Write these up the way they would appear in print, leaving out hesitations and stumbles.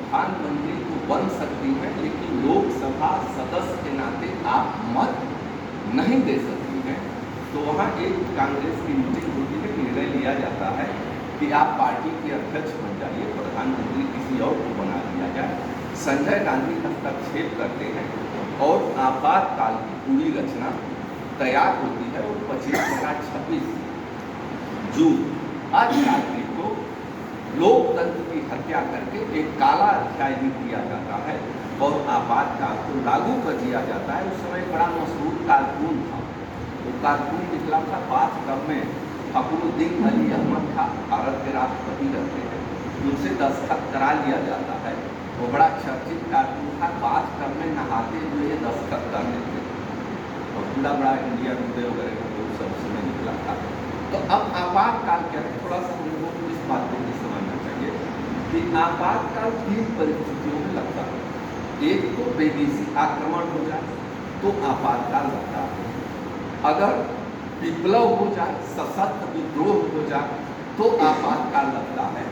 प्रधानमंत्री तो बन सकती हैं, लेकिन लोकसभा सदस्य के नाते आप मत नहीं दे सकती हैं। तो वहाँ एक कांग्रेस की मीटिंग होती है, निर्णय लिया जाता है कि आप पार्टी के अध्यक्ष बन जाइए, प्रधानमंत्री किसी और को बना दिया जाए। संजय गांधी हस्तक्षेप करते हैं और आपातकाल की पूरी रचना तैयार होती है और 26 जून आज रात्रि को लोकतंत्र की हत्या करके एक काला अध्याय भी दिया जाता है और आपातकाल को लागू कर दिया जाता है। उस समय बड़ा मशहूर कारकुन था, वो कारकुन निकला था 5 टर्म में, फखरुद्दीन अली अहमद था, भारत के राष्ट्रपति रहते हैं, उनसे दस्तखत करा लिया जाता है। वो बड़ा चर्चित कारकुन था, 5 टर्म में नहाते हुए दस्तखत कर लेते और बड़ा इंडिया टुडे वगैरह का तो सब समय निकला था। तो अब आपातकाल क्या है, थोड़ा सा हम लोगों को इस बात को भी समझना चाहिए कि आपातकाल 3 परिस्थितियों में लगता है। एक तो बेबीसी आक्रमण हो जाए तो आपातकाल लगता है, अगर विप्लव हो जाए, सशस्त्र विद्रोह हो जाए तो आपातकाल लगता है,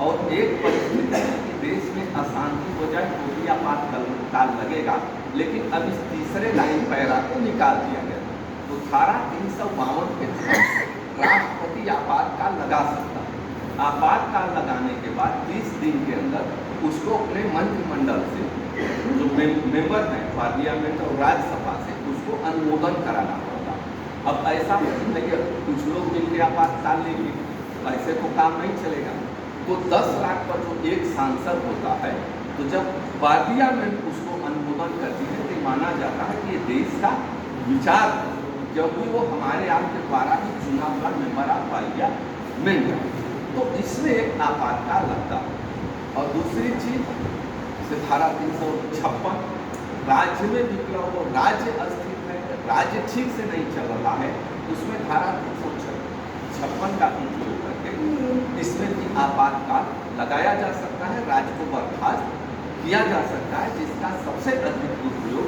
और एक परिस्थिति कि देश में अशांति हो जाए तो भी आपातकाल लगेगा। लेकिन अब इस तीसरे लाइन पैरा को निकाल दिया गया। तो धारा 352 के तहत राष्ट्रपति आपातकाल लगा सकता है। आपातकाल लगाने के बाद 30 दिन के अंदर उसको अपने मंत्रिमंडल से, जो मेंबर हैं पार्लियामेंट और राज्यसभा से, उसको अनुमोदन कराना होगा। अब ऐसा नहीं, कुछ लोग मिलकर आपातकाल लेंगे, ऐसे तो काम नहीं चलेगा। तो 10 लाख पर जो एक सांसद होता है, तो जब पार्लियामेंट उसको अनुमोदन करती है तो माना जाता है कि ये देश का विचार है, क्योंकि वो हमारे आपके द्वारा ही चुना हुआ मेंबर ऑफ पार्लियामेंट है। तो इसमें एक आपातकाल लगता है। और दूसरी चीज धारा 356, राज्य में विप्लव हो, राज्य अस्थिर है, राज्य ठीक से नहीं चल रहा है, उसमें धारा 356 का उपयोग करके इसमें भी आपातकाल लगाया जा सकता है, राज्य को बर्खास्त किया जा सकता है, जिसका सबसे अधिक उपयोग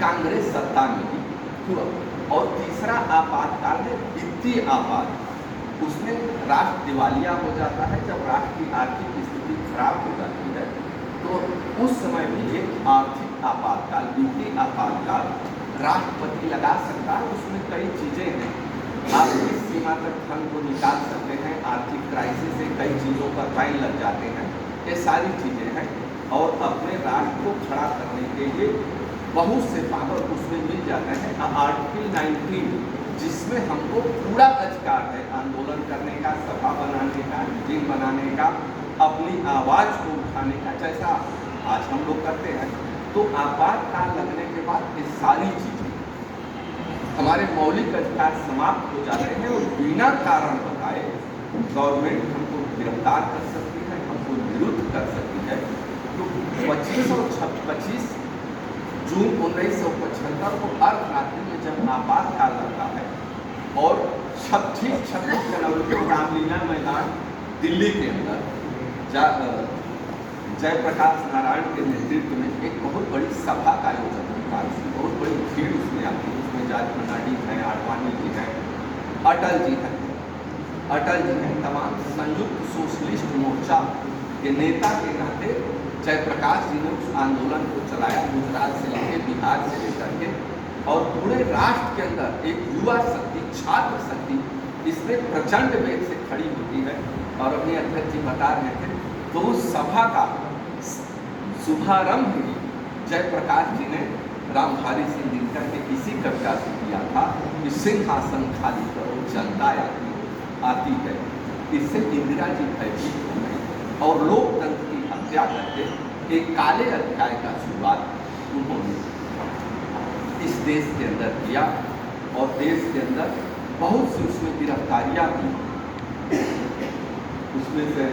कांग्रेस सत्ता में ही हुआ। और तीसरा आपातकाल है वित्तीय आपात, उसमें राष्ट्र दिवालिया हो जाता है। जब राष्ट्र की आर्थिक स्थिति खराब हो जाती है तो उस समय भी एक आर्थिक आपातकाल, वित्तीय आपातकाल राष्ट्रपति लगा सकता है। उसमें कई चीज़ें हैं, आप किस सीमा तक धन को निकाल सकते हैं, आर्थिक क्राइसिस से कई चीज़ों पर फाइन लग जाते हैं, ये सारी चीज़ें हैं। और अपने राष्ट्र को खड़ा करने के लिए बहुत से पावर उसमें मिल जाते हैं। आर्टिकल 19 जिसमें हमको पूरा अधिकार है आंदोलन करने का, सभा बनाने का, मीटिंग बनाने का, अपनी आवाज़ को उठाने का, जैसा आज हम लोग करते हैं। तो आपातकाल लगने के बाद ये सारी चीज़ें, हमारे मौलिक अधिकार समाप्त हो जाते हैं और बिना कारण बताए गवर्नमेंट हमको गिरफ्तार कर सकती है, हमको निरुद्ध कर सकती है। तो 25 जून 1975 को अर्धरात्रि में जब आपातकाल लगता है और 26 जनवरी को रामलीला मैदान दिल्ली के अंदर जयप्रकाश नारायण के नेतृत्व में एक बहुत बड़ी सभा का आयोजन होता है। उसमें बहुत बड़ी भीड़ उसमें आती है। उसमें जॉर्ज फर्नांडिस हैं, आडवाणी जी हैं, अटल जी हैं, तमाम संयुक्त सोशलिस्ट मोर्चा के नेता के नाते जयप्रकाश जी ने उस आंदोलन को चलाया, गुजरात से लेकर बिहार से लेकर के, और पूरे राष्ट्र के अंदर एक युवा शक्ति, छात्र शक्ति इसमें प्रचंड वेग से खड़ी होती है। और अपने अध्यक्ष जी बता रहे थे, तो उस सभा का शुभारंभ ही जयप्रकाश जी ने रामधारी सिंह दिनकर के इसी कविता से किया था कि सिंहासन खाली करो जनता आती है। इससे इंदिरा जी भयभीत हो गई और लोकतंत्र की हत्या करके एक काले अध्याय का शुरुआत उन्होंने इस देश के अंदर किया। और देश के अंदर बहुत सी उसमें गिरफ्तारियाँ हुई, उसमें से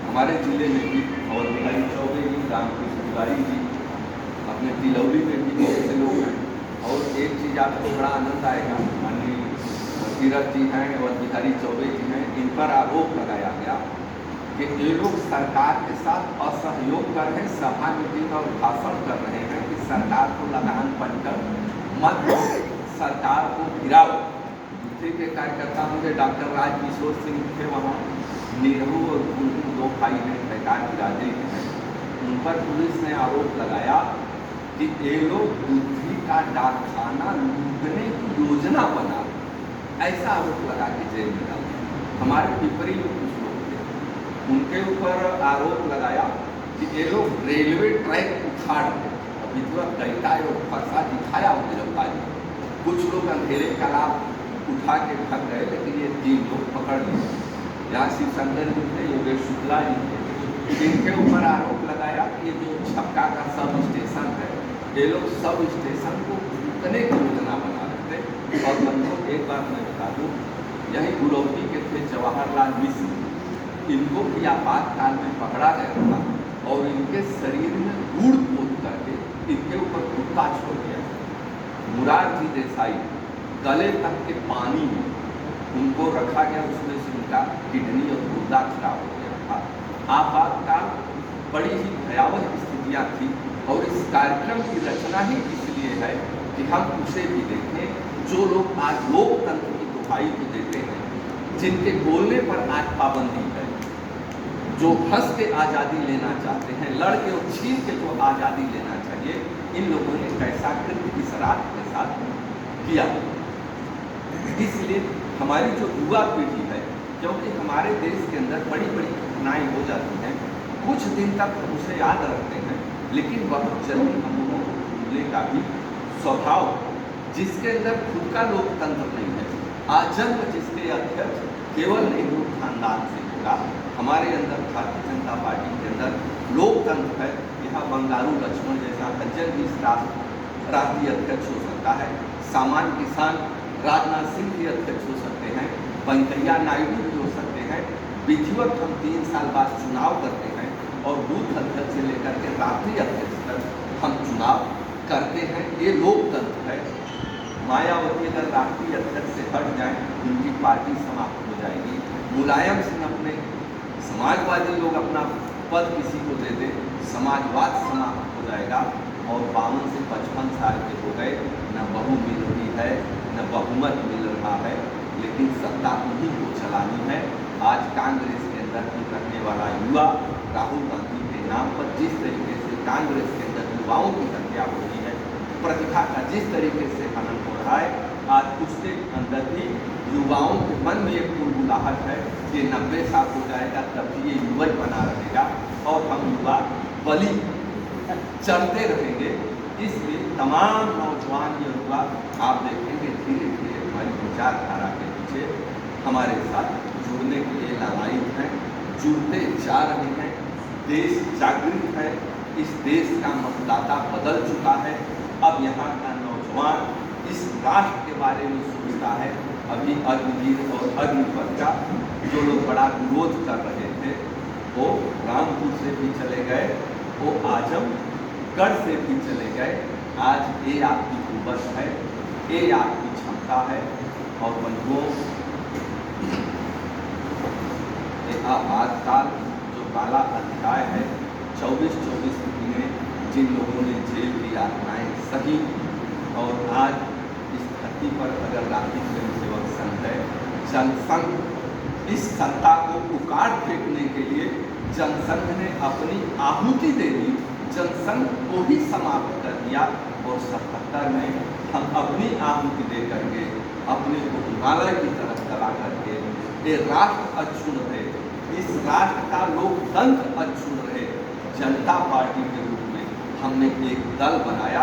हमारे जिले में भी और बिहारी चौबे जी, रामकृष्ण तिवारी जी, अपने तिलौली में भी बहुत से लोग हैं। और एक चीज़ आपको बड़ा आनंद आएगा, माननीय तीरथ जी हैं और बिहारी चौबे जी हैं, इन पर आरोप लगाया गया कि ये लोग सरकार के साथ असहयोग कर रहे हैं, सभा मीटिंग और भाषण कर रहे हैं कि सरकार को लगान बनकर मत दो, सरकार को गिराओ। दूसरे के कार्यकर्ता मुझे डॉक्टर राजकिशोर सिंह थे, वहाँ नेहरू और उनके 2 भाई हैं, प्रकाश राजे हैं, पर पुलिस ने आरोप लगाया कि ये लोग बुद्धि का डाकखाना लूटने की योजना बना, ऐसा आरोप लगा के जेल में डाल दिया। हमारे पिपरी में कुछ लोग थे, उनके ऊपर आरोप लगाया कि ये लोग रेलवे ट्रैक उखाड़ रहे, अभी तो कैटा और फरसा दिखाया हो गिरफ्तारी। कुछ लोग अंधेरे का लाभ उठा के भाग गए, लेकिन ये 3 लोग पकड़ लिए। यहाँ शिव शंकर जी थे, योगेश शुक्ला जी थे, इनके ऊपर आरोप लगाया कि ये जो छपका का सब स्टेशन है, ये लोग सब स्टेशन को लूटने की योजना बना रहे थे। और बंधुओं, एक बात मैं बता दूँ, यही गुरौती के थे जवाहरलाल मिश्र, इनको भी आपातकाल में पकड़ा गया था और इनके शरीर में गुड़ पोत करके इनके ऊपर कुत्ता छोड़ दिया। मुरारजी देसाई गले तक के पानी में उनको रखा गया, उसमें से उनका किडनी और गुर्दा खराब हो गया था। आपातकाल बड़ी ही भयावह स्थितियाँ थी और इस कार्यक्रम की रचना ही इसलिए है कि हम उसे भी देखें जो लोग आज लोकतंत्र की दुहाई को देते हैं, जिनके बोलने पर आज पाबंदी है, जो हंस के आज़ादी लेना चाहते हैं, लड़ के और छीन के जो आज़ादी लेना चाहिए, इन लोगों ने कैसा कृत्य इस रात के साथ किया। इसलिए हमारी जो युवा पीढ़ी है, क्योंकि हमारे देश के अंदर बड़ी बड़ी घटनाएं हो जाती हैं, कुछ दिन तक हम उसे याद रखते हैं, लेकिन बहुत जल्दी हम लोगों को भूलने का भी स्वभाव, जिसके अंदर खुद का लोकतंत्र नहीं है, आजन्म जिसके अध्यक्ष केवल नेहरू खानदान से होगा। हमारे अंदर भारतीय जनता पार्टी के अंदर लोकतंत्र है। यहाँ बंगारू लक्ष्मण जैसा सज्जन भी राष्ट्रीय अध्यक्ष हो सकता है, सामान्य किसान राजनाथ सिंह भी अध्यक्ष हो सकते हैं, वेंकैया नायडू भी हो सकते हैं। विधिवत हम 3 साल बाद चुनाव करते हैं और बूथ अध्यक्ष से लेकर के राष्ट्रीय अध्यक्ष तक हम चुनाव करते हैं, ये लोकतंत्र है। मायावती अगर राष्ट्रीय अध्यक्ष से हट जाएं, उनकी पार्टी समाप्त हो जाएगी। मुलायम सिंह अपने समाजवादी लोग अपना पद किसी को दे दें, समाजवाद समाप्त हो जाएगा। और 52 से 55 साल के हो गए, न बहू मिल रही है, न बहुमत मिल रहा है, लेकिन सत्ता उन्हीं को चलानी है। आज कांग्रेस के अंदर रहने वाला युवा राहुल गांधी के नाम पर जिस तरीके से कांग्रेस के अंदर युवाओं की हत्या हो रही है, प्रतिभा का जिस तरीके से हनन हो रहा है, आज उसके अंदर भी युवाओं के मन में एक बुलबुलाहट है कि 90 साल हो जाएगा तब भी ये युवा बना रहेगा और हम युवा बलि चलते रहेंगे। इसलिए तमाम नौजवान युवा आप देखेंगे धीरे धीरे हमारी विचारधारा के पीछे हमारे साथ जुड़ने के लिए लालायित हैं, जुड़ते जा रहे हैं। देश जागृत है, इस देश का मतदाता बदल चुका है। अब यहाँ का नौजवान इस राष्ट्र के बारे में सोचता है। अभी अग्निवीर और अग्निपथ का जो लोग बड़ा विरोध कर रहे थे, वो रामपुर से भी चले गए, वो आजमगढ़ से भी चले गए। आज ये आपकी कुवत है, ये आपकी क्षमता है। और बंधुओं, ये आपातकाल जो काला अध्याय है, 24-24 महीने जिन लोगों ने जेल की यातनाएं सही, और आज इस धरती पर अगर राष्ट्रीय स्वयंसेवक संघ है, जनसंघ इस सत्ता को उखाड़ फेंकने के लिए जनसंघ ने अपनी आहुति दे दी, जनसंघ को ही समाप्त कर दिया। और 77 में हम अपनी आहुति दे करके अपने को हिमालय की तरफ चला करके ये राष्ट्र अक्षुण्ण रहे, इस राष्ट्र का लोकतंत्र अक्षुण्ण रहे, जनता पार्टी के रूप में हमने एक दल बनाया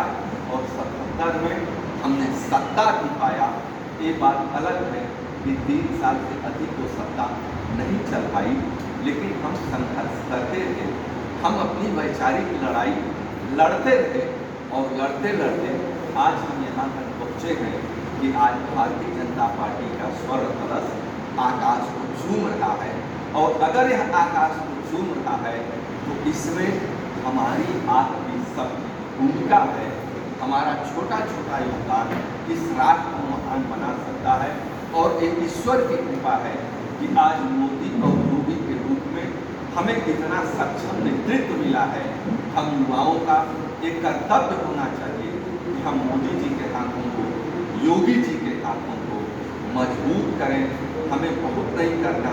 और 77 में हमने सत्ता भी पाया। ये बात अलग है कि 3 साल से अधिक वो सत्ता नहीं चल पाई, लेकिन हम संघर्ष करते रहे, हम अपनी वैचारिक लड़ाई लड़ते रहे और लड़ते लड़ते आज हम यहाँ तक पहुँचे हैं कि आज भारतीय जनता पार्टी का स्वर्ण कलश आकाश को चूम रहा है। और अगर यह आकाश को चूम रहा है तो इसमें हमारी आपकी सबकी भूमिका है। हमारा छोटा छोटा योगदान इस राष्ट्र को महान बना सकता है। और एक ईश्वर की कृपा है कि आज मोदी और योगी के रूप में हमें इतना सक्षम नेतृत्व मिला है। हम युवाओं का एक कर्तव्य होना चाहिए कि हम मोदी जी के हाथों को, योगी जी के हाथों को मजबूत करें। हमें बहुत नहीं करना,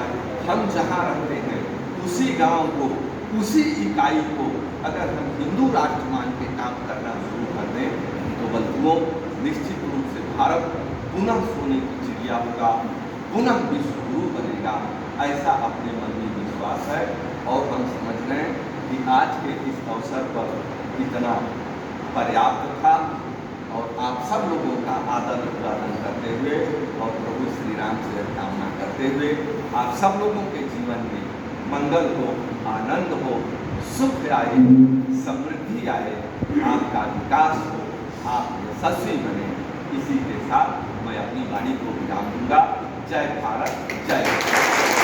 हम जहाँ रहते हैं उसी गांव को, उसी इकाई को अगर हम हिंदू राष्ट्र मान के काम करना शुरू कर दें तो बंधुओं, निश्चित रूप से भारत पुनः सोने की चिड़िया होगा, पुनः विश्व गुरु बनेगा, ऐसा अपने मन में विश्वास है। और हम समझ रहे हैं कि आज के इस अवसर पर इतना पर्याप्त था। और आप सब लोगों का आदर अभिवादन करते हुए और प्रभु श्री राम से कामना करते हुए आप सब लोगों के जीवन में मंगल हो, आनंद हो, सुख आए, समृद्धि आए, आपका विकास हो, आप यशस्वी बने, इसी के साथ मैं अपनी वाणी को विराम दूंगा। जय भारत, जय भारत।